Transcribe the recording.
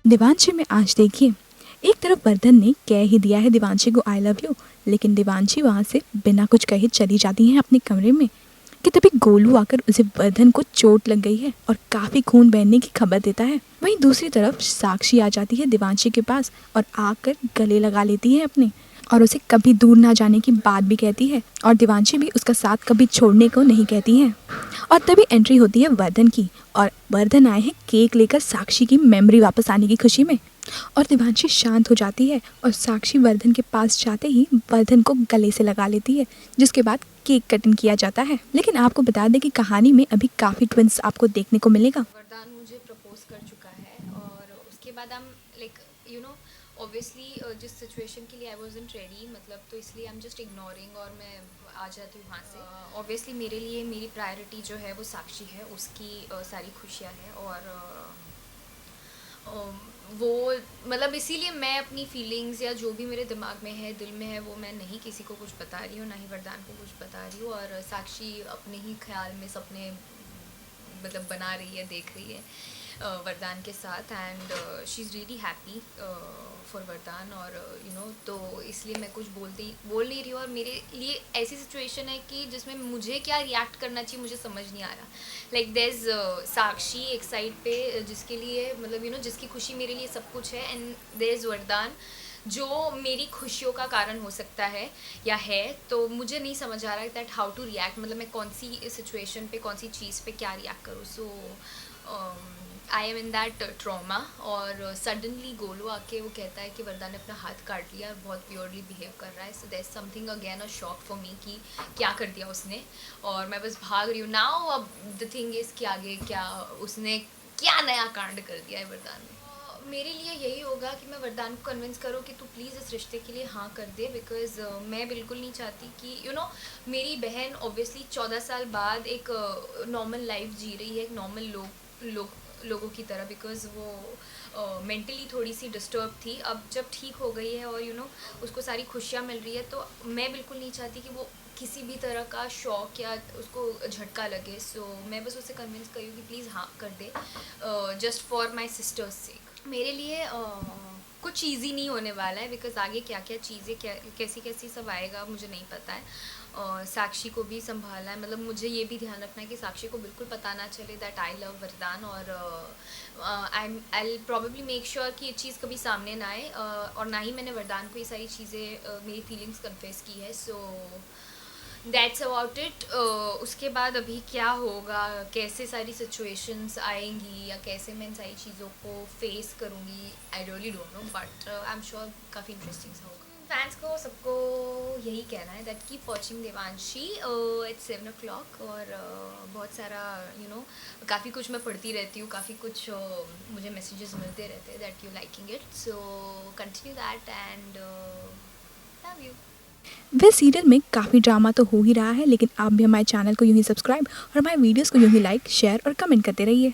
देवांशी में आज देखिए, एक तरफ वर्धन ने कह ही दिया है देवांशी को आई लव यू, लेकिन देवांशी वहाँ से बिना कुछ कहे चली जाती है अपने कमरे में कि तभी गोलू आकर उसे वर्धन को चोट लग गई है और काफ़ी खून बहने की खबर देता है। वहीं दूसरी तरफ साक्षी आ जाती है देवांशी के पास और आकर गले लगा लेती है अपने और उसे कभी दूर ना जाने की बात भी कहती है और देवांशी भी उसका साथ कभी छोड़ने को नहीं कहती है। और तभी एंट्री होती है वर्धन की और वर्धन आए हैं केक लेकर साक्षी की मेमोरी वापस आने की खुशी में। और देवांशी शांत हो जाती है और साक्षी वर्धन के पास जाते ही वर्धन को गले से लगा लेती है, जिसके बाद केक कटिंग किया जाता है। लेकिन आपको बता दें कि कहानी में अभी काफ़ी ट्विंस आपको देखने को मिलेगा। वरदान मुझे प्रपोज कर चुका है और उसके बाद हम लाइक ऑब्वियसली जिस सिचुएशन के लिए आई वॉजंट रेडी, मतलब तो इसलिए आई एम जस्ट इग्नोरिंग और मैं आ जाती हूँ वहाँ से। ऑब्वियसली मेरे लिए मेरी प्रायोरिटी जो है वो साक्षी है, उसकी सारी खुशियाँ हैं और वो मतलब इसीलिए मैं अपनी फीलिंग्स या जो भी मेरे दिमाग में है, दिल में है, वो मैं नहीं किसी को कुछ बता रही हूँ, ना ही वरदान को कुछ बता रही हूँ। और साक्षी अपने ही ख्याल में सपने मतलब बना रही है, देख रही है वरदान के साथ and she is really happy for वरदान। और तो इसलिए मैं कुछ बोल नहीं रही हूँ और मेरे लिए ऐसी सिचुएशन है कि जिसमें मुझे क्या रिएक्ट करना चाहिए मुझे समझ नहीं आ रहा। लाइक देयर इज़ साक्षी एक साइड पे जिसके लिए मतलब जिसकी खुशी मेरे लिए सब कुछ है, एंड देयर इज़ वरदान जो मेरी खुशियों का कारण हो सकता है या है। तो मुझे नहीं समझ आ रहा है दैट हाउ टू रिएक्ट, मतलब मैं कौन सी सिचुएशन पे कौन सी चीज़ पे क्या रिएक्ट करूँ। So I am in that trauma. और सडनली गोलू आके वो कहता है कि वरदान ने अपना हाथ काट लिया और बहुत प्योरली बिहेव कर रहा है। So there something again a shock for me कि क्या कर दिया उसने, और मैं बस भाग रही हूँ नाउ। अब द थिंग इज़ कि आगे क्या उसने क्या नया कांड कर दिया है वरदान ने। मेरे लिए यही होगा कि मैं वरदान को कन्विंस करूँ कि तू प्लीज़ इस रिश्ते के लिए हाँ कर दे, बिकॉज़ मैं बिल्कुल नहीं चाहती कि मेरी बहन ऑब्वियसली 14 साल बाद एक नॉर्मल लाइफ जी रही है, एक नॉर्मल लोगों की तरह, बिकॉज़ वो मेंटली थोड़ी सी डिस्टर्ब थी। अब जब ठीक हो गई है और उसको सारी खुशियाँ मिल रही है, तो मैं बिल्कुल नहीं चाहती कि वो किसी भी तरह का शौक या उसको झटका लगे। सो मैं बस उसे कन्विंस करी कि प्लीज़ हाँ कर दे, जस्ट फॉर माई सिस्टर्स सेक। मेरे लिए कुछ ईजी नहीं होने वाला है, बिकॉज आगे क्या क्या चीज़ें कैसी कैसी सब आएगा मुझे नहीं पता है। साक्षी को भी संभालना है, मतलब मुझे ये भी ध्यान रखना है कि साक्षी को बिल्कुल पता ना चले दैट आई लव वरदान। और आई प्रॉबेबली मेक श्योर कि ये चीज़ कभी सामने ना आए, और ना ही मैंने वरदान को ये सारी चीज़ें मेरी फीलिंग्स कन्फेस की है। So that's about it. उसके बाद अभी क्या होगा, कैसे सारी सिचुएशंस आएंगी या कैसे मैं इन सारी चीज़ों को फेस करूँगी, I really don't know, but I am sure काफ़ी इंटरेस्टिंग सा होगा। फैंस को सबको यही कहना है that keep watching Devanshi at 7 o'clock। और बहुत सारा काफ़ी कुछ मैं पढ़ती रहती हूँ, काफ़ी कुछ मुझे मैसेजेस मिलते रहते हैं that you liking it. So continue that and love you. वह सीरियल में काफ़ी ड्रामा तो हो ही रहा है, लेकिन आप भी हमारे चैनल को यूँ ही सब्सक्राइब और हमारे वीडियोस को यूँ ही लाइक, शेयर और कमेंट करते रहिए।